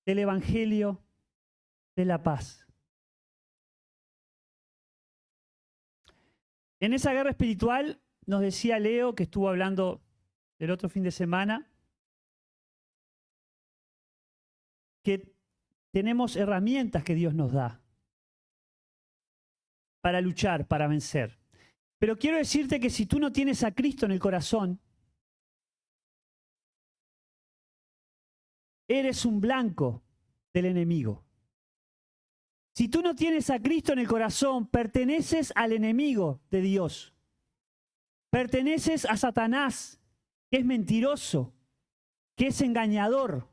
del Evangelio de la paz. En esa guerra espiritual, nos decía Leo, que estuvo hablando el otro fin de semana, que tenemos herramientas que Dios nos da para luchar, para vencer. Pero quiero decirte que si tú no tienes a Cristo en el corazón, eres un blanco del enemigo. Si tú no tienes a Cristo en el corazón, perteneces al enemigo de Dios. Perteneces a Satanás, que es mentiroso, que es engañador,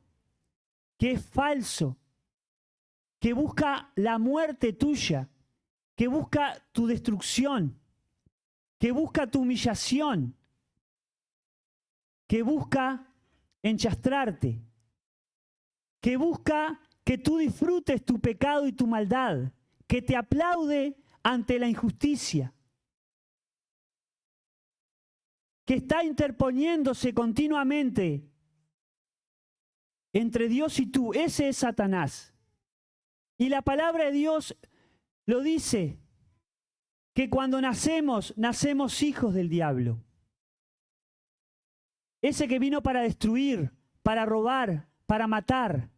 que es falso, que busca la muerte tuya, que busca tu destrucción, que busca tu humillación, que busca enchastrarte, que busca que tú disfrutes tu pecado y tu maldad, que te aplaude ante la injusticia, que está interponiéndose continuamente entre Dios y tú. Ese es Satanás. Y la palabra de Dios lo dice, que cuando nacemos, nacemos hijos del diablo. Ese que vino para destruir, para robar, para matar.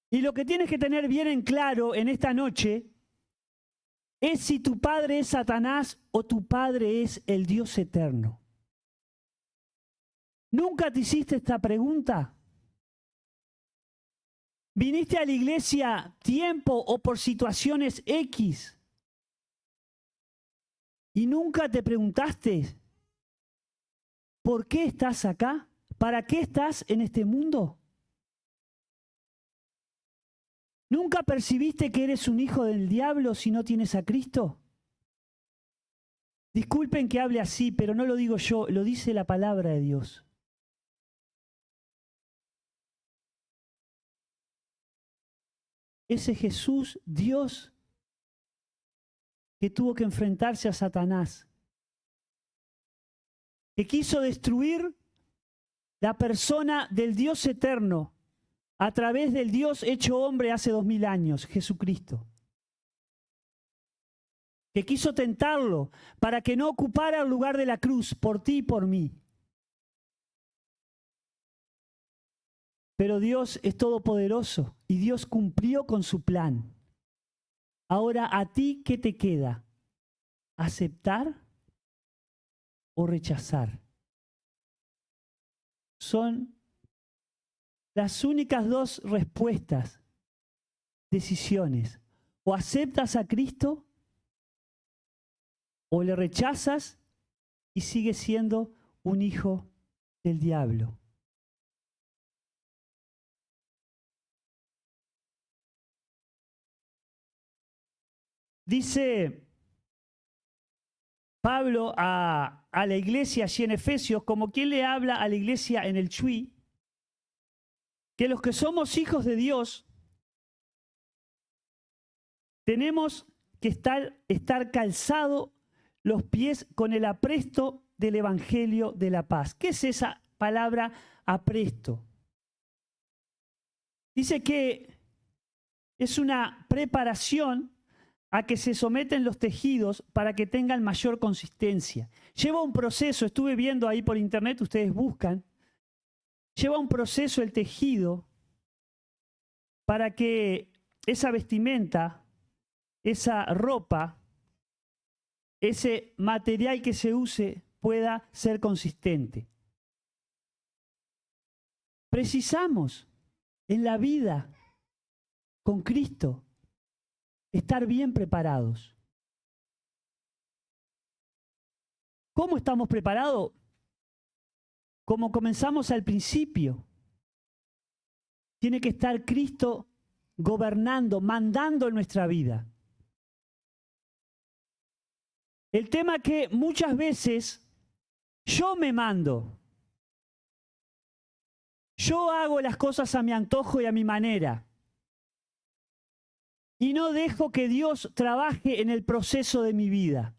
Y lo que tienes que tener bien en claro en esta noche es si tu padre es Satanás o tu padre es el Dios eterno. ¿Nunca te hiciste esta pregunta? ¿Viniste a la iglesia tiempo o por situaciones X? ¿Y nunca te preguntaste por qué estás acá? ¿Para qué estás en este mundo? ¿Nunca percibiste que eres un hijo del diablo si no tienes a Cristo? Disculpen que hable así, pero no lo digo yo, lo dice la palabra de Dios. Ese Jesús, Dios, que tuvo que enfrentarse a Satanás, que quiso destruir la persona del Dios eterno a través del Dios hecho hombre hace 2000 años, Jesucristo. Que quiso tentarlo para que no ocupara el lugar de la cruz por ti y por mí. Pero Dios es todopoderoso y Dios cumplió con su plan. Ahora, ¿a ti qué te queda? ¿Aceptar o rechazar? Son las únicas dos respuestas, decisiones. O aceptas a Cristo o le rechazas y sigues siendo un hijo del diablo. Dice Pablo a la iglesia allí en Efesios, como quien le habla a la iglesia en el Chuy, que los que somos hijos de Dios tenemos que estar calzados los pies con el apresto del Evangelio de la paz. ¿Qué es esa palabra apresto? Dice que es una preparación a que se someten los tejidos para que tengan mayor consistencia. Lleva un proceso, estuve viendo ahí por internet, ustedes buscan, lleva un proceso el tejido para que esa vestimenta, esa ropa, ese material que se use pueda ser consistente. Precisamos en la vida con Cristo estar bien preparados. ¿Cómo estamos preparados? Como comenzamos al principio. Tiene que estar Cristo gobernando, mandando en nuestra vida. El tema que muchas veces yo me mando. Yo hago las cosas a mi antojo y a mi manera. Y no dejo que Dios trabaje en el proceso de mi vida.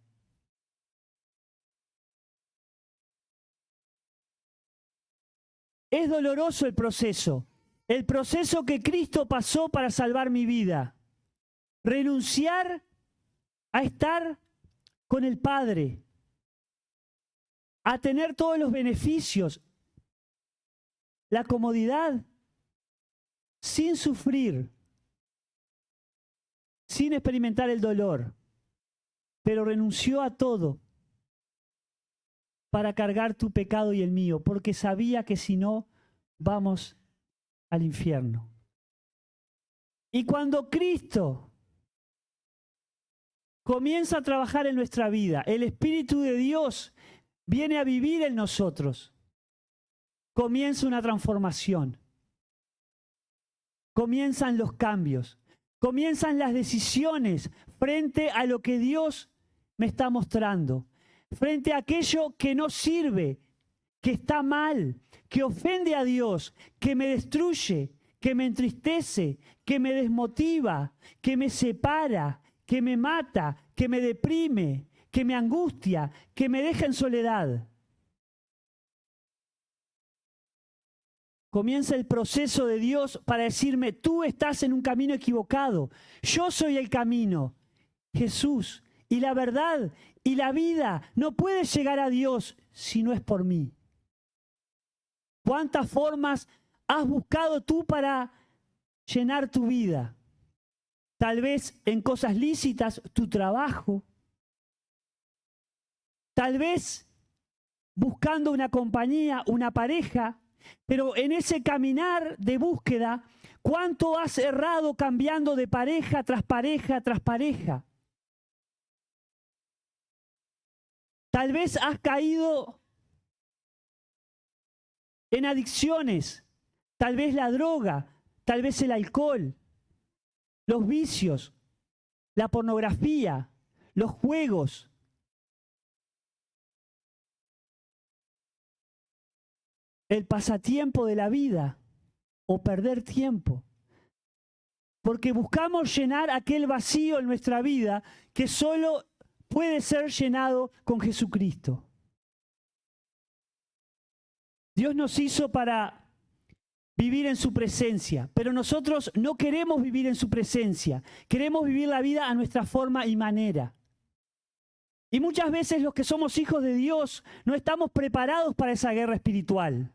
Es doloroso el proceso, el proceso que Cristo pasó para salvar mi vida. Renunciar a estar con el Padre, a tener todos los beneficios, la comodidad, sin sufrir, sin experimentar el dolor, pero renunció a todo para cargar tu pecado y el mío, porque sabía que si no, vamos al infierno. Y cuando Cristo comienza a trabajar en nuestra vida, el Espíritu de Dios viene a vivir en nosotros, comienza una transformación, comienzan los cambios, comienzan las decisiones frente a lo que Dios me está mostrando, frente a aquello que no sirve, que está mal, que ofende a Dios, que me destruye, que me entristece, que me desmotiva, que me separa, que me mata, que me deprime, que me angustia, que me deja en soledad. Comienza el proceso de Dios para decirme, tú estás en un camino equivocado, yo soy el camino, Jesús, y la verdad y la vida. No puedes llegar a Dios si no es por mí. ¿Cuántas formas has buscado tú para llenar tu vida? Tal vez en cosas lícitas, tu trabajo. Tal vez buscando una compañía, una pareja. Pero en ese caminar de búsqueda, ¿cuánto has errado cambiando de pareja tras pareja tras pareja? Tal vez has caído en adicciones, tal vez la droga, tal vez el alcohol, los vicios, la pornografía, los juegos. El pasatiempo de la vida o perder tiempo. Porque buscamos llenar aquel vacío en nuestra vida que solo puede ser llenado con Jesucristo. Dios nos hizo para vivir en su presencia, pero nosotros no queremos vivir en su presencia. Queremos vivir la vida a nuestra forma y manera. Y muchas veces los que somos hijos de Dios no estamos preparados para esa guerra espiritual.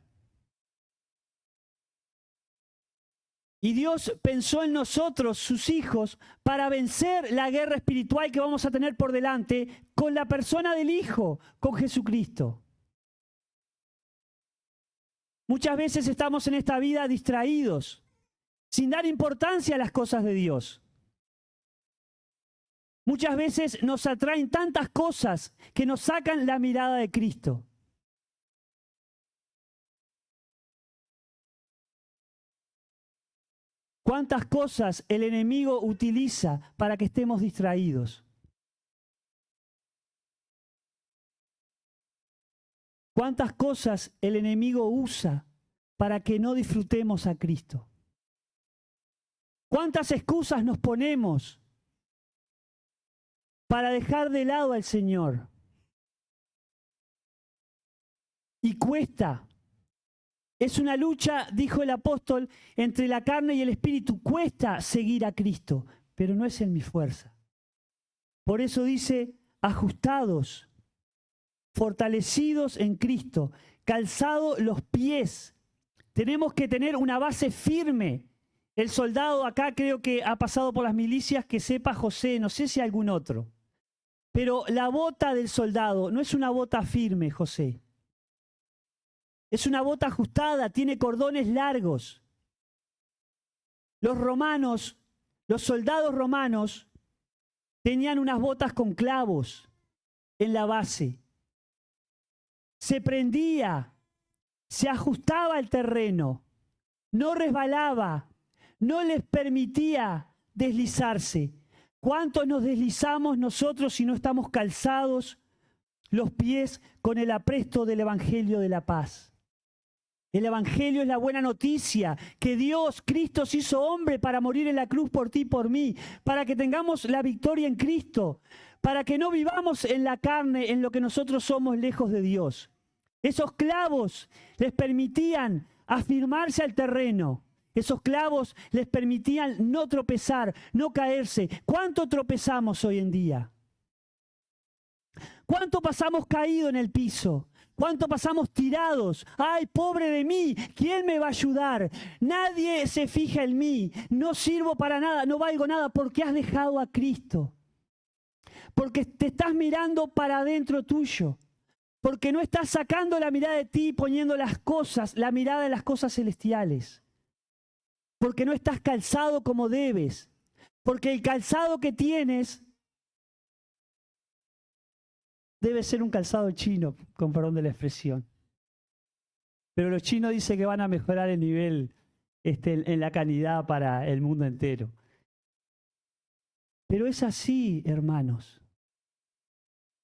Y Dios pensó en nosotros, sus hijos, para vencer la guerra espiritual que vamos a tener por delante con la persona del Hijo, con Jesucristo. Muchas veces estamos en esta vida distraídos, sin dar importancia a las cosas de Dios. Muchas veces nos atraen tantas cosas que nos sacan la mirada de Cristo. ¿Cuántas cosas el enemigo utiliza para que estemos distraídos? ¿Cuántas cosas el enemigo usa para que no disfrutemos a Cristo? ¿Cuántas excusas nos ponemos para dejar de lado al Señor? Y cuesta. Es una lucha, dijo el apóstol, entre la carne y el espíritu. Cuesta seguir a Cristo, pero no es en mi fuerza. Por eso dice, ajustados, fortalecidos en Cristo, calzados los pies. Tenemos que tener una base firme. El soldado acá creo que ha pasado por las milicias, que sepa José, no sé si algún otro. Pero la bota del soldado no es una bota firme, José. Es una bota ajustada, tiene cordones largos. Los romanos, los soldados romanos, tenían unas botas con clavos en la base. Se prendía, se ajustaba al terreno, no resbalaba, no les permitía deslizarse. ¿Cuántos nos deslizamos nosotros si no estamos calzados los pies con el apresto del Evangelio de la paz? El Evangelio es la buena noticia, que Dios, Cristo, se hizo hombre para morir en la cruz por ti y por mí, para que tengamos la victoria en Cristo, para que no vivamos en la carne, en lo que nosotros somos lejos de Dios. Esos clavos les permitían afirmarse al terreno. Esos clavos les permitían no tropezar, no caerse. ¿Cuánto tropezamos hoy en día? ¿Cuánto pasamos caído en el piso? ¿Cuánto pasamos tirados? ¡Ay, pobre de mí! ¿Quién me va a ayudar? Nadie se fija en mí. No sirvo para nada, no valgo nada porque has dejado a Cristo. Porque te estás mirando para adentro tuyo. Porque no estás sacando la mirada de ti y poniendo la mirada en las cosas celestiales. Porque no estás calzado como debes. Porque el calzado que tienes debe ser un calzado chino, con perdón de la expresión. Pero los chinos dicen que van a mejorar el nivel en la calidad para el mundo entero. Pero es así, hermanos.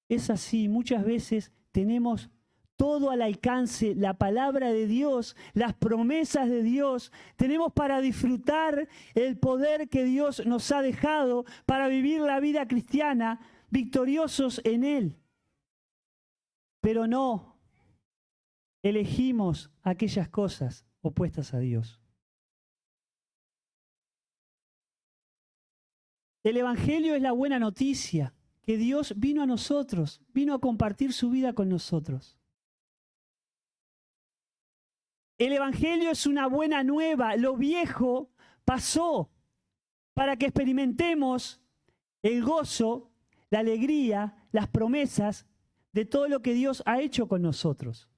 Es así. Muchas veces tenemos todo al alcance, la palabra de Dios, las promesas de Dios. Tenemos para disfrutar el poder que Dios nos ha dejado para vivir la vida cristiana victoriosos en Él. Pero no elegimos aquellas cosas opuestas a Dios. El Evangelio es la buena noticia, que Dios vino a nosotros, vino a compartir su vida con nosotros. El Evangelio es una buena nueva, lo viejo pasó para que experimentemos el gozo, la alegría, las promesas de todo lo que Dios ha hecho con nosotros.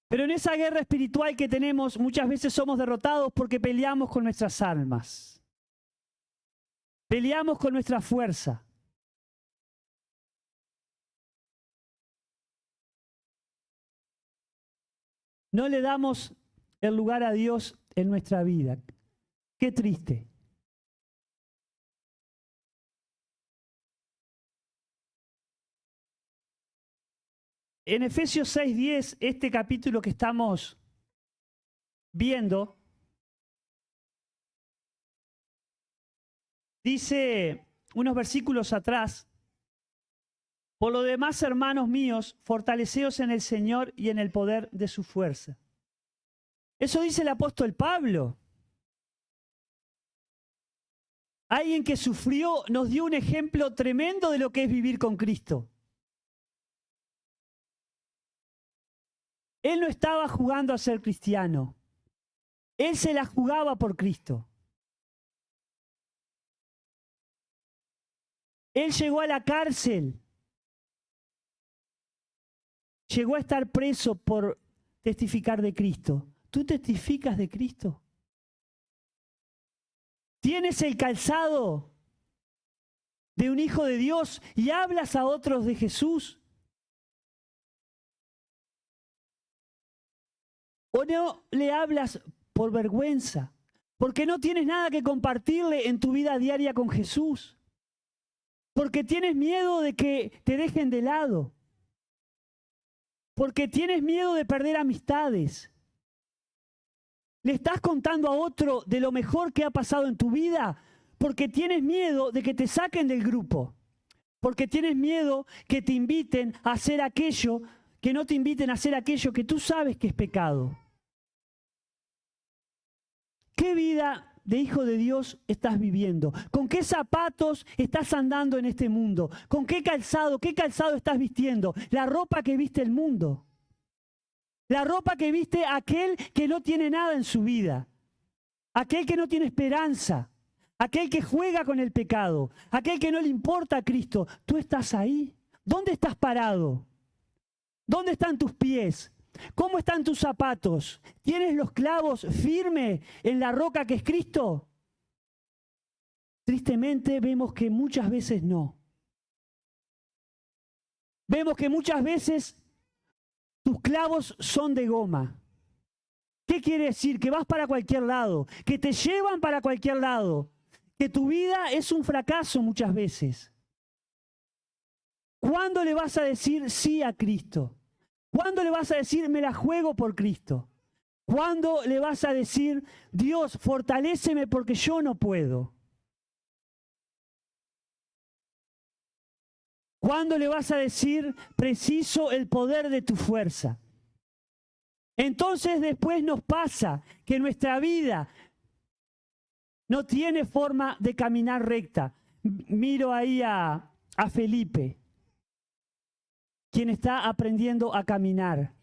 Pero en esa guerra espiritual que tenemos, muchas veces somos derrotados porque peleamos con nuestras almas. Peleamos con nuestra fuerza. No le damos el lugar a Dios en nuestra vida. Qué triste. En Efesios 6:10, este capítulo que estamos viendo, dice unos versículos atrás: por lo demás, hermanos míos, fortaleceos en el Señor y en el poder de su fuerza. Eso dice el apóstol Pablo. Alguien que sufrió nos dio un ejemplo tremendo de lo que es vivir con Cristo. Él no estaba jugando a ser cristiano. Él se la jugaba por Cristo. Él llegó a la cárcel. Llegó a estar preso por testificar de Cristo. ¿Tú testificas de Cristo? ¿Tienes el calzado de un hijo de Dios y hablas a otros de Jesús? ¿O no le hablas por vergüenza? Porque no tienes nada que compartirle en tu vida diaria con Jesús. Porque tienes miedo de que te dejen de lado. Porque tienes miedo de perder amistades. ¿Le estás contando a otro de lo mejor que ha pasado en tu vida? Porque tienes miedo de que te saquen del grupo. Porque tienes miedo que te inviten a hacer aquello, que no te inviten a hacer aquello que tú sabes que es pecado. ¿Qué vida de hijo de Dios estás viviendo? ¿Con qué zapatos estás andando en este mundo? ¿Con qué calzado estás vistiendo? La ropa que viste el mundo. La ropa que viste aquel que no tiene nada en su vida. Aquel que no tiene esperanza. Aquel que juega con el pecado. Aquel que no le importa a Cristo. ¿Tú estás ahí? ¿Dónde estás parado? ¿Dónde están tus pies? ¿Cómo están tus zapatos? ¿Tienes los clavos firmes en la roca que es Cristo? Tristemente vemos que muchas veces no. Vemos que muchas veces tus clavos son de goma. ¿Qué quiere decir? Que vas para cualquier lado, que te llevan para cualquier lado, que tu vida es un fracaso muchas veces. ¿Cuándo le vas a decir sí a Cristo? ¿Cuándo le vas a decir me la juego por Cristo? ¿Cuándo le vas a decir Dios, fortaléceme porque yo no puedo? ¿Cuándo le vas a decir preciso el poder de tu fuerza? Entonces después nos pasa que nuestra vida no tiene forma de caminar recta. Miro ahí a Felipe, quien está aprendiendo a caminar.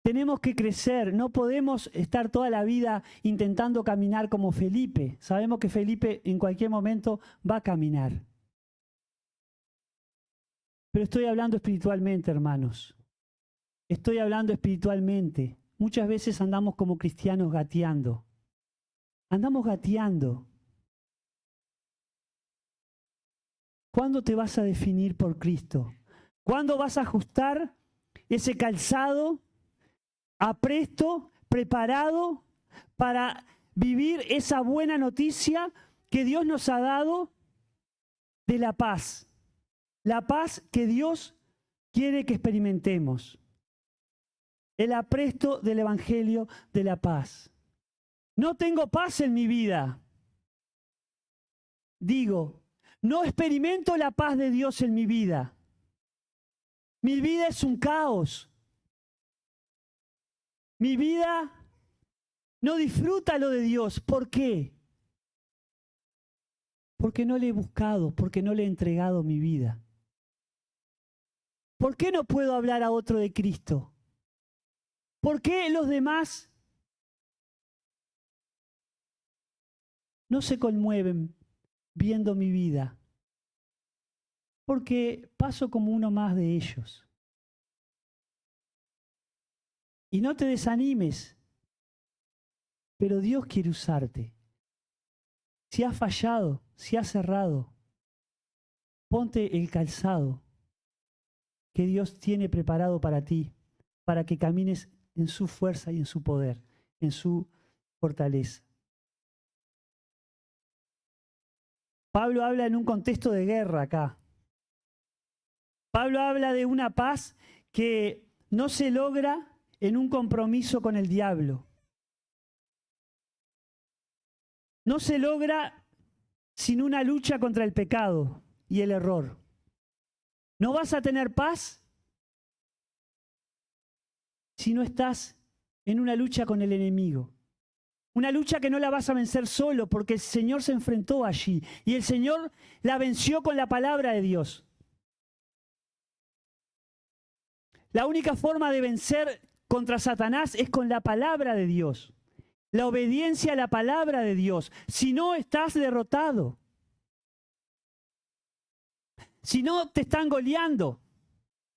Tenemos que crecer, no podemos estar toda la vida intentando caminar como Felipe. Sabemos que Felipe en cualquier momento va a caminar. Pero estoy hablando espiritualmente, hermanos. Estoy hablando espiritualmente. Muchas veces andamos como cristianos gateando. Andamos gateando. ¿Cuándo te vas a definir por Cristo? ¿Cuándo vas a ajustar ese calzado apresto, preparado para vivir esa buena noticia que Dios nos ha dado de la paz? La paz que Dios quiere que experimentemos. El apresto del Evangelio de la paz. No tengo paz en mi vida. Digo, no experimento la paz de Dios en mi vida. Mi vida es un caos. Mi vida no disfruta lo de Dios. ¿Por qué? Porque no le he buscado, porque no le he entregado mi vida. ¿Por qué no puedo hablar a otro de Cristo? ¿Por qué los demás no se conmueven viendo mi vida? Porque paso como uno más de ellos. Y no te desanimes, pero Dios quiere usarte. Si has fallado, si has errado, ponte el calzado que Dios tiene preparado para ti, para que camines en su fuerza y en su poder, en su fortaleza. Pablo habla en un contexto de guerra acá. Pablo habla de una paz que no se logra en un compromiso con el diablo. No se logra sin una lucha contra el pecado y el error. No vas a tener paz si no estás en una lucha con el enemigo. Una lucha que no la vas a vencer solo, porque el Señor se enfrentó allí y el Señor la venció con la palabra de Dios. La única forma de vencer contra Satanás es con la palabra de Dios. La obediencia a la palabra de Dios. Si no, estás derrotado. Si no, te están goleando,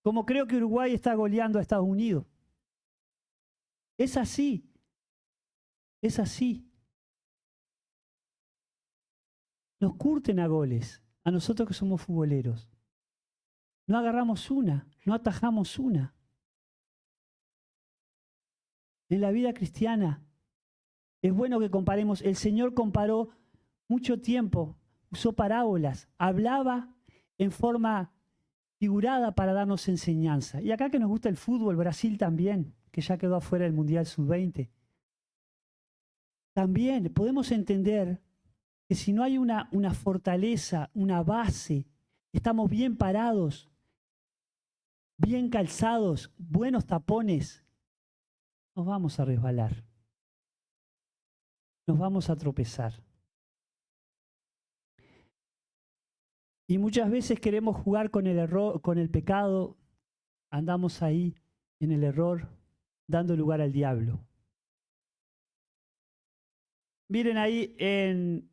como creo que Uruguay está goleando a Estados Unidos. Es así. Es así. Nos curten a goles, a nosotros que somos futboleros. No agarramos una, no atajamos una. En la vida cristiana es bueno que comparemos. El Señor comparó mucho tiempo, usó parábolas, hablaba en forma figurada para darnos enseñanza. Y acá que nos gusta el fútbol, Brasil también, que ya quedó afuera del Mundial Sub-20. También podemos entender que si no hay una fortaleza, una base, estamos bien parados, bien calzados, buenos tapones, nos vamos a resbalar. Nos vamos a tropezar. Y muchas veces queremos jugar con el error, con el pecado, andamos ahí en el error, dando lugar al diablo. Miren ahí en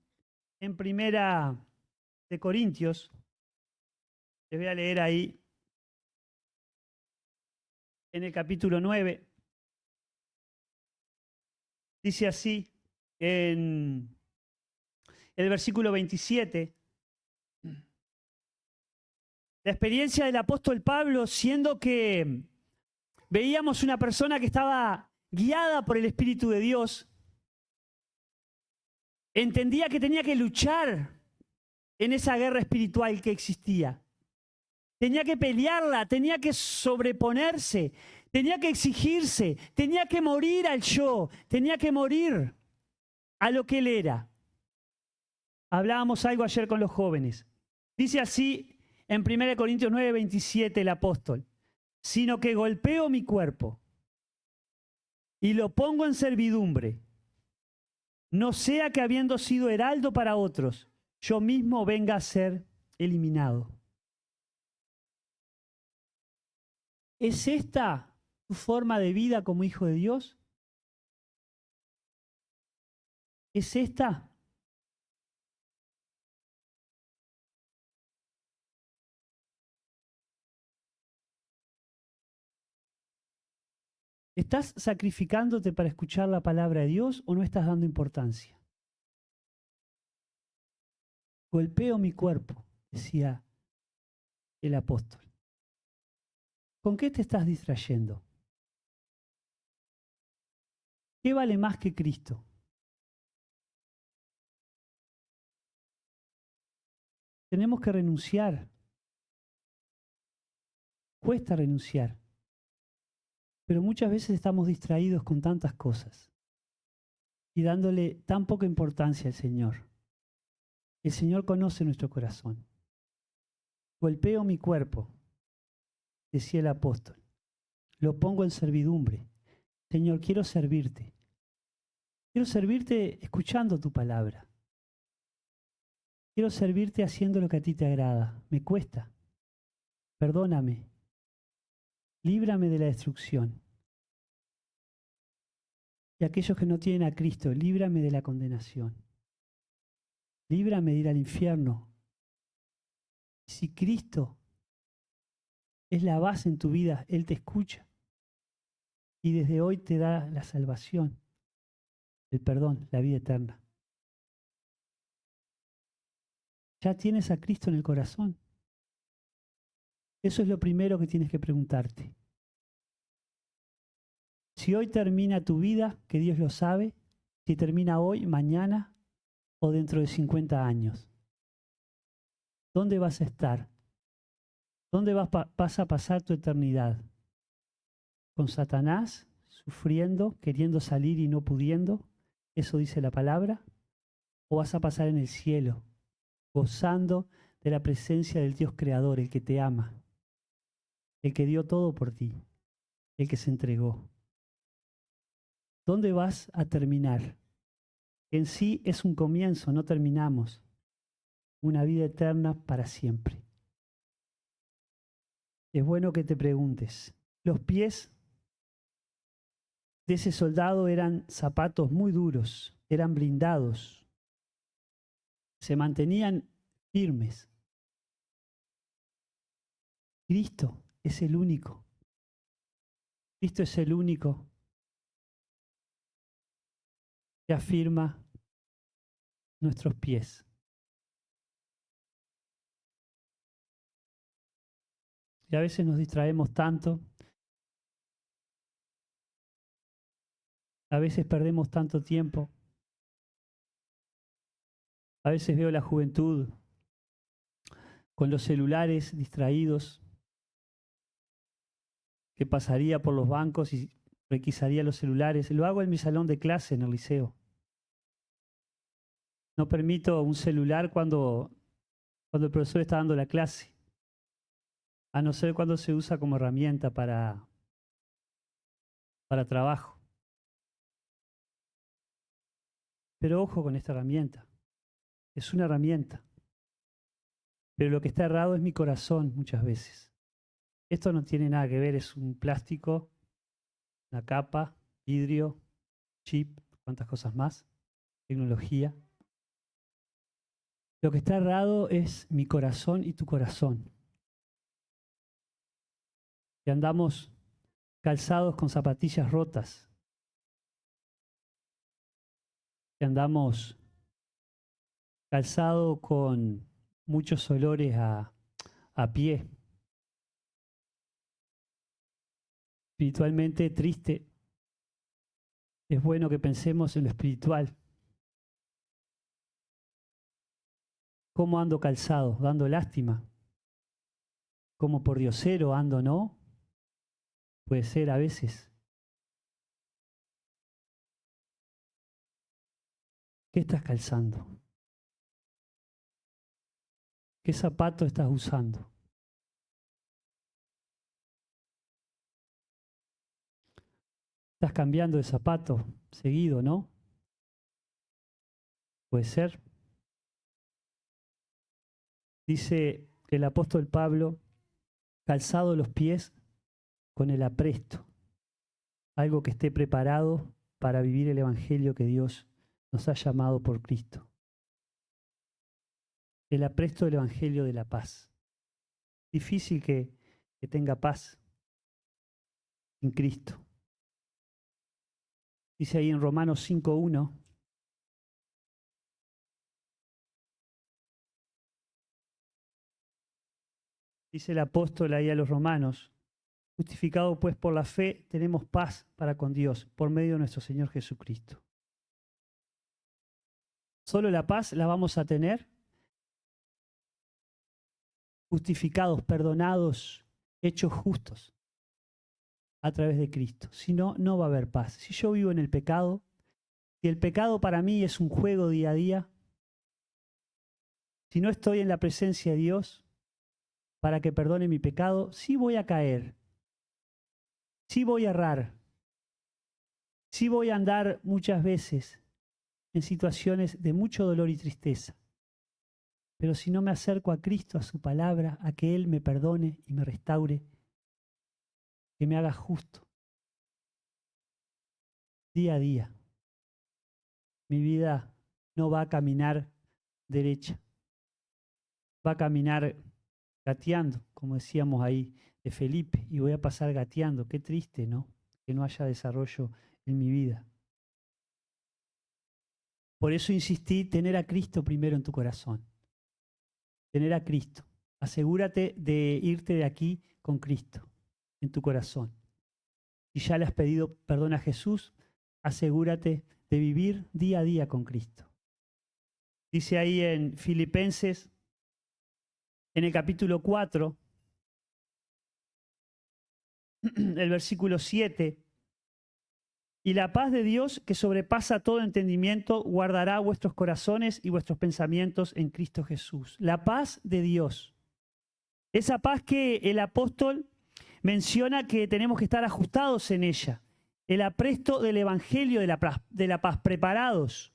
Primera de Corintios, les voy a leer ahí en el capítulo 9. Dice así en el versículo 27. La experiencia del apóstol Pablo, siendo que veíamos una persona que estaba guiada por el Espíritu de Dios, entendía que tenía que luchar en esa guerra espiritual que existía. Tenía que pelearla, tenía que sobreponerse, tenía que exigirse, tenía que morir al yo, tenía que morir a lo que él era. Hablábamos algo ayer con los jóvenes. Dice así en 1 Corintios 9, 27 el apóstol. sino que golpeo mi cuerpo y lo pongo en servidumbre, no sea que habiendo sido heraldo para otros, yo mismo venga a ser eliminado. ¿Es esta tu forma de vida como hijo de Dios? ¿Es esta? ¿Estás sacrificándote para escuchar la palabra de Dios o no estás dando importancia? Golpeo mi cuerpo, decía el apóstol. ¿Con qué te estás distrayendo? ¿Qué vale más que Cristo? Tenemos que renunciar. Cuesta renunciar. Pero muchas veces estamos distraídos con tantas cosas y dándole tan poca importancia al Señor. El Señor conoce nuestro corazón. Golpeo mi cuerpo, decía el apóstol. Lo pongo en servidumbre. Señor, quiero servirte. Quiero servirte escuchando tu palabra. Quiero servirte haciendo lo que a ti te agrada. Me cuesta. Perdóname. Líbrame de la destrucción. Y aquellos que no tienen a Cristo, líbrame de la condenación. Líbrame de ir al infierno. Si Cristo es la base en tu vida, Él te escucha. Y desde hoy te da la salvación, el perdón, la vida eterna. Ya tienes a Cristo en el corazón. Eso es lo primero que tienes que preguntarte. Si hoy termina tu vida, que Dios lo sabe, si termina hoy, mañana o dentro de 50 años, ¿dónde vas a estar? ¿Dónde vas a pasar tu eternidad? ¿Con Satanás, sufriendo, queriendo salir y no pudiendo? ¿Eso dice la palabra? ¿O vas a pasar en el cielo, gozando de la presencia del Dios Creador, el que te ama, el que dio todo por ti, el que se entregó? ¿Dónde vas a terminar? En sí es un comienzo, no terminamos. Una vida eterna para siempre. Es bueno que te preguntes. Los pies de ese soldado eran zapatos muy duros, eran blindados, se mantenían firmes. Cristo es el único. Cristo es el único que afirma nuestros pies. Y a veces nos distraemos tanto, a veces perdemos tanto tiempo, a veces veo la juventud con los celulares distraídos, que pasaría por los bancos y requisaría los celulares. Lo hago en mi salón de clase en el liceo. No permito un celular cuando el profesor está dando la clase, a no ser cuando se usa como herramienta para trabajo. Pero ojo con esta herramienta. Es una herramienta. Pero lo que está errado es mi corazón muchas veces. Esto no tiene nada que ver, es un plástico, una capa, vidrio, chip, cuántas cosas más, tecnología. Lo que está errado es mi corazón y tu corazón. Que andamos calzados con zapatillas rotas. Que andamos calzados con muchos olores a pie. Espiritualmente triste. Es bueno que pensemos en lo espiritual. ¿Cómo ando calzado? ¿Dando lástima? ¿Cómo por diosero ando, no? Puede ser a veces. ¿Qué estás calzando? ¿Qué zapato estás usando? Estás cambiando de zapato seguido, ¿no? Puede ser. Dice el apóstol Pablo, calzado los pies con el apresto, algo que esté preparado para vivir el evangelio que Dios nos ha llamado por Cristo. El apresto del evangelio de la paz. Difícil que tenga paz sin Cristo. Dice ahí en Romanos 5:1. Dice el apóstol ahí a los romanos, justificado pues por la fe, tenemos paz para con Dios por medio de nuestro Señor Jesucristo. Solo la paz la vamos a tener justificados, perdonados, hechos justos a través de Cristo. Si no, no va a haber paz. Si yo vivo en el pecado, si el pecado para mí es un juego día a día, si no estoy en la presencia de Dios para que perdone mi pecado, sí voy a caer, sí voy a errar, sí voy a andar muchas veces en situaciones de mucho dolor y tristeza. Pero si no me acerco a Cristo, a su palabra, a que Él me perdone y me restaure, que me haga justo, día a día, mi vida no va a caminar derecha, va a caminar gateando, como decíamos ahí de Felipe, y voy a pasar gateando. Qué triste, ¿no? Que no haya desarrollo en mi vida. Por eso insistí, tener a Cristo primero en tu corazón. Tener a Cristo. Asegúrate de irte de aquí con Cristo en tu corazón. Si ya le has pedido perdón a Jesús, asegúrate de vivir día a día con Cristo. Dice ahí en Filipenses, en el capítulo 4, el versículo 7, y la paz de Dios, que sobrepasa todo entendimiento, guardará vuestros corazones y vuestros pensamientos en Cristo Jesús. La paz de Dios. Esa paz que el apóstol menciona que tenemos que estar ajustados en ella. El apresto del evangelio de la paz, preparados.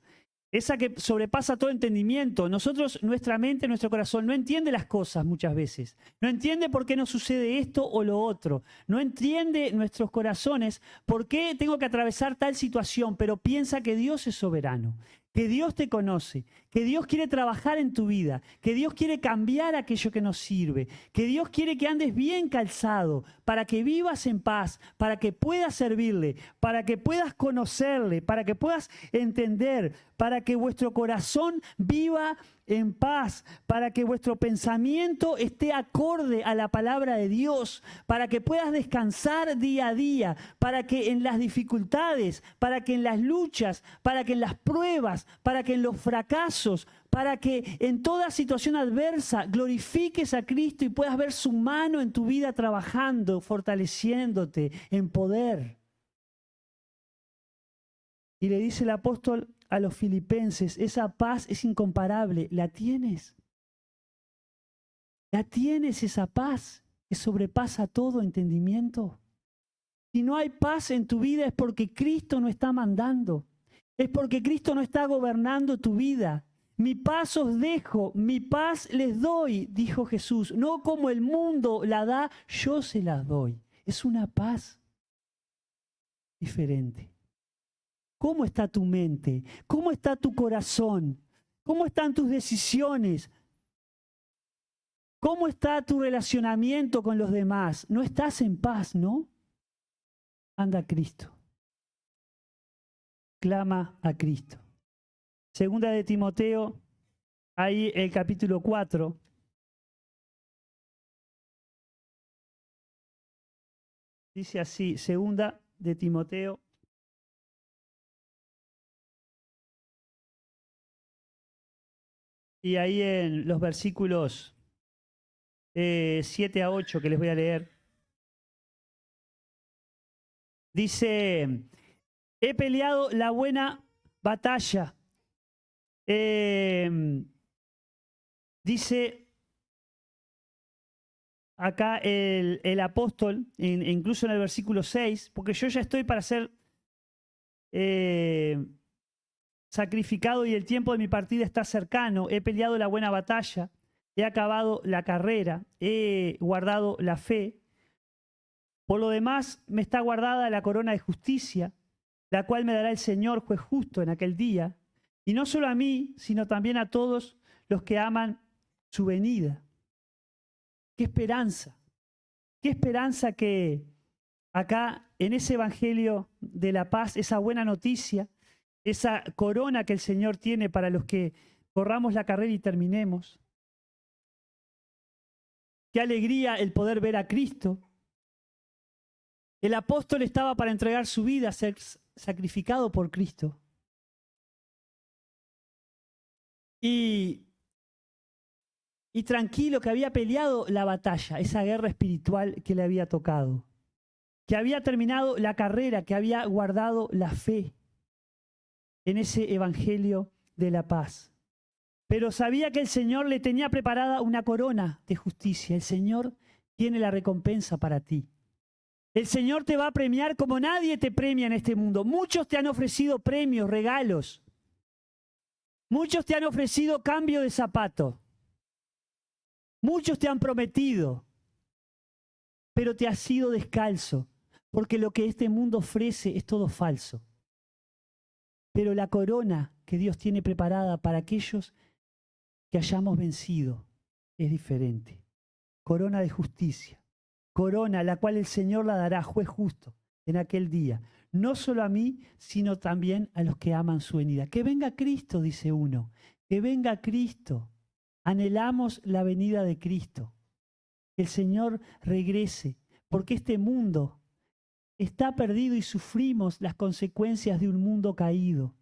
Esa que sobrepasa todo entendimiento. Nosotros, nuestra mente, nuestro corazón, no entiende las cosas muchas veces. No entiende por qué nos sucede esto o lo otro. No entiende nuestros corazones por qué tengo que atravesar tal situación, pero piensa que Dios es soberano, que Dios te conoce, que Dios quiere trabajar en tu vida, que Dios quiere cambiar aquello que nos sirve, que Dios quiere que andes bien calzado, para que vivas en paz, para que puedas servirle, para que puedas conocerle, para que puedas entender, para que vuestro corazón viva en paz, para que vuestro pensamiento esté acorde a la palabra de Dios, para que puedas descansar día a día, para que en las dificultades, para que en las luchas, para que en las pruebas, para que en los fracasos, para que en toda situación adversa glorifiques a Cristo y puedas ver su mano en tu vida trabajando, fortaleciéndote en poder. Y le dice el apóstol a los filipenses, esa paz es incomparable. ¿La tienes? ¿La tienes esa paz que sobrepasa todo entendimiento? Si no hay paz en tu vida es porque Cristo no está mandando. Es porque Cristo no está gobernando tu vida. Mi paz os dejo, mi paz les doy, dijo Jesús. No como el mundo la da, yo se las doy. Es una paz diferente. ¿Cómo está tu mente? ¿Cómo está tu corazón? ¿Cómo están tus decisiones? ¿Cómo está tu relacionamiento con los demás? No estás en paz, ¿no? Anda a Cristo. Clama a Cristo. Segunda de Timoteo, ahí el capítulo 4. Dice así, segunda de Timoteo. Y ahí en los versículos 7 a 8 que les voy a leer. Dice, he peleado la buena batalla. Dice acá el apóstol, incluso en el versículo 6, porque yo ya estoy para ser sacrificado y el tiempo de mi partida está cercano. He peleado la buena batalla, he acabado la carrera, he guardado la fe. Por lo demás, me está guardada la corona de justicia, la cual me dará el Señor, juez justo, en aquel día. Y no solo a mí, sino también a todos los que aman su venida. ¡Qué esperanza! ¡Qué esperanza que acá en ese evangelio de la paz, esa buena noticia, esa corona que el Señor tiene para los que corramos la carrera y terminemos! ¡Qué alegría el poder ver a Cristo! El apóstol estaba para entregar su vida, ser sacrificado por Cristo. Y tranquilo que había peleado la batalla, esa guerra espiritual que le había tocado, que había terminado la carrera, que había guardado la fe en ese evangelio de la paz. Pero sabía que el Señor le tenía preparada una corona de justicia. El Señor tiene la recompensa para ti. El Señor te va a premiar como nadie te premia en este mundo. Muchos te han ofrecido premios, regalos. Muchos te han ofrecido cambio de zapato. Muchos te han prometido, pero te has ido descalzo, porque lo que este mundo ofrece es todo falso. Pero la corona que Dios tiene preparada para aquellos que hayamos vencido es diferente. Corona de justicia. Corona la cual el Señor la dará, juez justo, en aquel día. No solo a mí, sino también a los que aman su venida. Que venga Cristo, dice uno. Que venga Cristo. Anhelamos la venida de Cristo. Que el Señor regrese, porque este mundo está perdido y sufrimos las consecuencias de un mundo caído,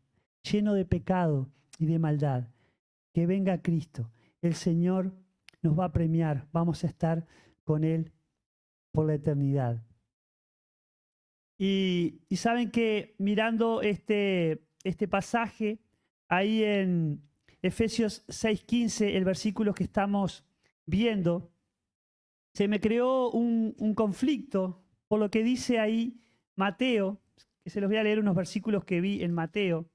lleno de pecado y de maldad. Que venga Cristo. El Señor nos va a premiar. Vamos a estar con Él por la eternidad. Y saben que mirando este pasaje, ahí en Efesios 6:15, el versículo que estamos viendo, se me creó un conflicto por lo que dice ahí Mateo, que se los voy a leer unos versículos que vi en Mateo,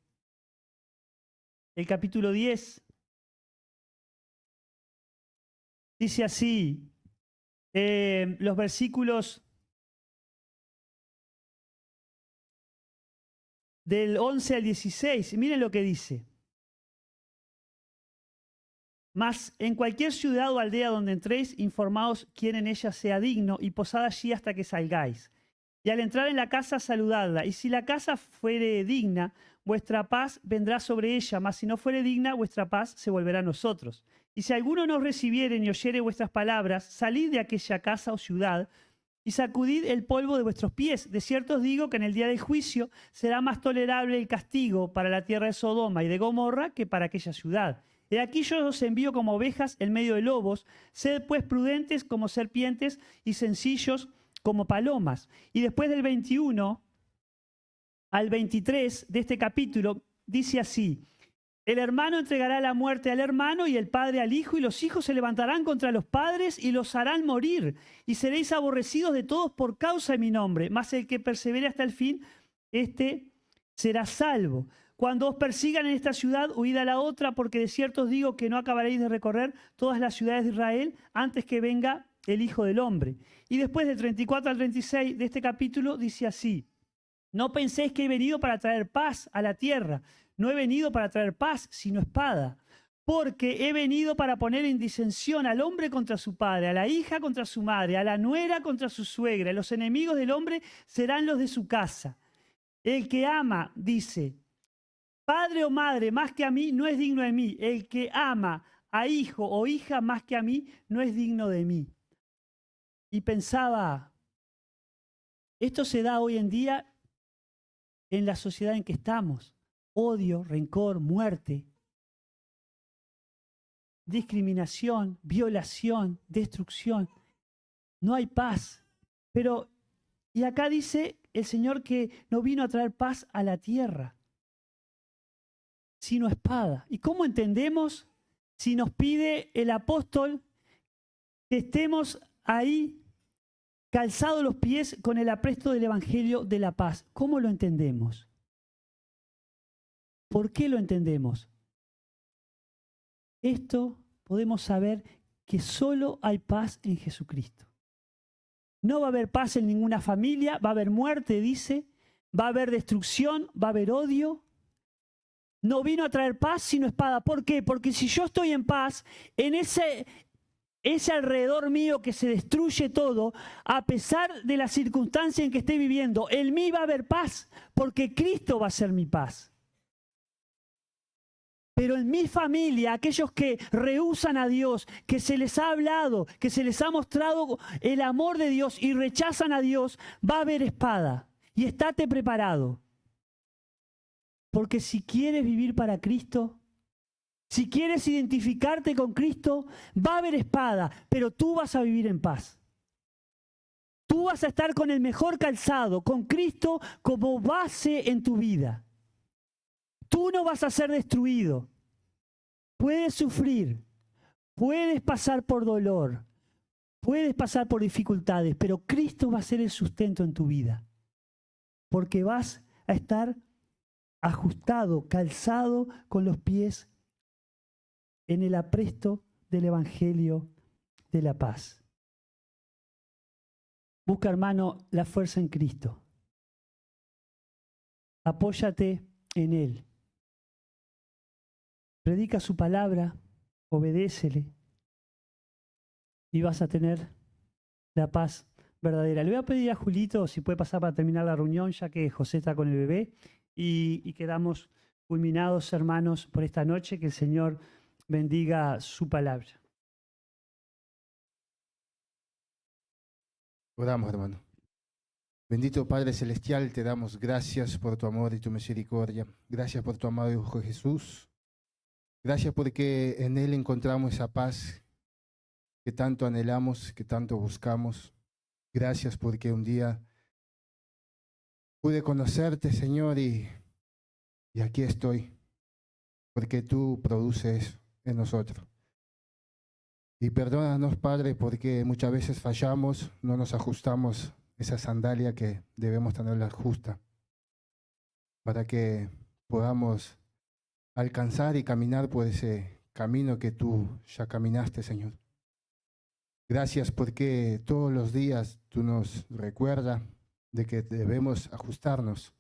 el capítulo 10. Dice así, los versículos del 11 al 16. Miren lo que dice. Mas en cualquier ciudad o aldea donde entréis, informaos quién en ella sea digno y posad allí hasta que salgáis. Y al entrar en la casa, saludadla. Y si la casa fuere digna, vuestra paz vendrá sobre ella, mas si no fuere digna, vuestra paz se volverá a nosotros. Y si alguno no os recibiere ni oyere vuestras palabras, salid de aquella casa o ciudad y sacudid el polvo de vuestros pies. De cierto os digo que en el día del juicio será más tolerable el castigo para la tierra de Sodoma y de Gomorra que para aquella ciudad. He aquí yo os envío como ovejas en medio de lobos. Sed pues prudentes como serpientes y sencillos como palomas. Y después del 21 al 23 de este capítulo dice así: el hermano entregará la muerte al hermano y el padre al hijo, y los hijos se levantarán contra los padres y los harán morir, y seréis aborrecidos de todos por causa de mi nombre, mas el que persevere hasta el fin, éste será salvo. Cuando os persigan en esta ciudad, huid a la otra, porque de cierto os digo que no acabaréis de recorrer todas las ciudades de Israel antes que venga el Hijo del Hombre. Y después del 34 al 36 de este capítulo dice así: no penséis que he venido para traer paz a la tierra. No he venido para traer paz, sino espada. Porque he venido para poner en disensión al hombre contra su padre, a la hija contra su madre, a la nuera contra su suegra. Los enemigos del hombre serán los de su casa. El que ama, dice, padre o madre más que a mí, no es digno de mí. El que ama a hijo o hija más que a mí, no es digno de mí. Y pensaba, esto se da hoy en día en la sociedad en que estamos. Odio, rencor, muerte, discriminación, violación, destrucción. No hay paz. Pero, y acá dice el Señor que no vino a traer paz a la tierra, sino espada. ¿Y cómo entendemos si nos pide el apóstol que estemos ahí calzados los pies con el apresto del Evangelio de la paz? ¿Cómo lo entendemos? ¿Por qué lo entendemos? Esto podemos saber que solo hay paz en Jesucristo. No va a haber paz en ninguna familia, va a haber muerte, dice, va a haber destrucción, va a haber odio. No vino a traer paz sino espada. ¿Por qué? Porque si yo estoy en paz, en ese alrededor mío que se destruye todo, a pesar de la circunstancia en que esté viviendo, en mí va a haber paz, porque Cristo va a ser mi paz. Pero en mi familia, aquellos que rehúsan a Dios, que se les ha hablado, que se les ha mostrado el amor de Dios y rechazan a Dios, va a haber espada. Y estate preparado. Porque si quieres vivir para Cristo, si quieres identificarte con Cristo, va a haber espada, pero tú vas a vivir en paz. Tú vas a estar con el mejor calzado, con Cristo como base en tu vida. Tú no vas a ser destruido. Puedes sufrir, puedes pasar por dolor, puedes pasar por dificultades, pero Cristo va a ser el sustento en tu vida. Porque vas a estar ajustado, calzado con los pies en el apresto del Evangelio de la paz. Busca, hermano, la fuerza en Cristo. Apóyate en Él. Predica su palabra, obedécele y vas a tener la paz verdadera. Le voy a pedir a Julito si puede pasar para terminar la reunión, ya que José está con el bebé, y quedamos culminados, hermanos, por esta noche. Que el Señor bendiga su palabra. Oramos, hermano. Bendito Padre Celestial, te damos gracias por tu amor y tu misericordia. Gracias por tu amado Hijo Jesús. Gracias porque en Él encontramos esa paz que tanto anhelamos, que tanto buscamos. Gracias porque un día pude conocerte, Señor, y aquí estoy, porque tú produces en nosotros. Y perdónanos, Padre, porque muchas veces fallamos, no nos ajustamos esa sandalia que debemos tenerla justa, para que podamos alcanzar y caminar por ese camino que tú ya caminaste, Señor. Gracias porque todos los días tú nos recuerdas de que debemos ajustarnos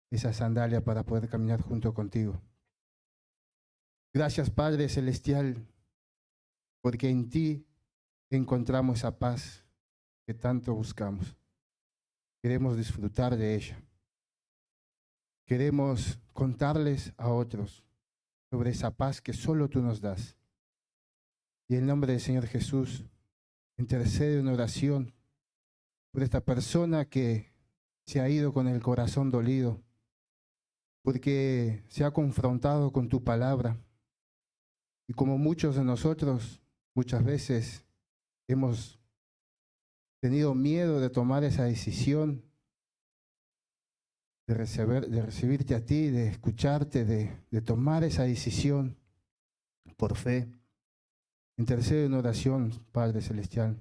esa sandalia para poder caminar junto contigo. Gracias, Padre Celestial, porque en ti encontramos esa paz que tanto buscamos. Queremos disfrutar de ella. Queremos contarles a otros sobre esa paz que solo tú nos das. Y en nombre del Señor Jesús, intercede en oración por esta persona que se ha ido con el corazón dolido, porque se ha confrontado con tu palabra. Y como muchos de nosotros, muchas veces hemos tenido miedo de tomar esa decisión, de recibirte a ti, de escucharte, de tomar esa decisión por fe. Intercedo en oración, Padre Celestial,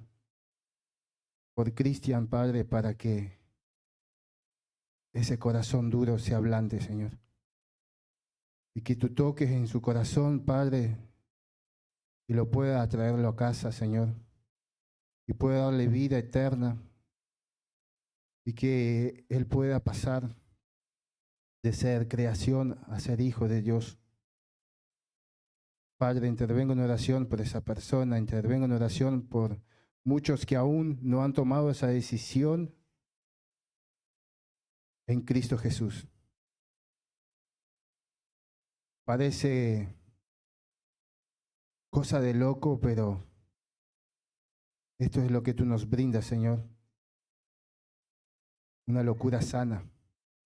por Cristian, Padre, para que ese corazón duro se ablande, Señor. Y que tú toques en su corazón, Padre, y lo pueda traerlo a casa, Señor. Y pueda darle vida eterna. Y que Él pueda pasar de ser creación a ser hijo de Dios. Padre, intervengo en oración por esa persona, intervengo en oración por muchos que aún no han tomado esa decisión en Cristo Jesús. Parece cosa de loco, pero esto es lo que tú nos brindas, Señor. Una locura sana,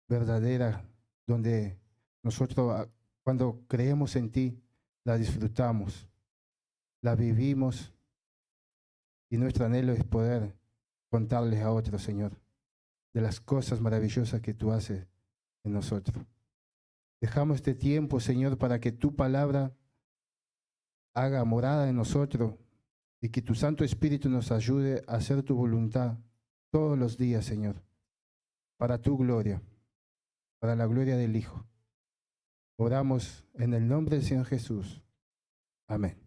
verdadera, donde nosotros cuando creemos en ti, la disfrutamos, la vivimos y nuestro anhelo es poder contarles a otros, Señor, de las cosas maravillosas que tú haces en nosotros. Dejamos este tiempo, Señor, para que tu palabra haga morada en nosotros y que tu Santo Espíritu nos ayude a hacer tu voluntad todos los días, Señor, para tu gloria, para la gloria del Hijo. Oramos en el nombre del Señor Jesús. Amén.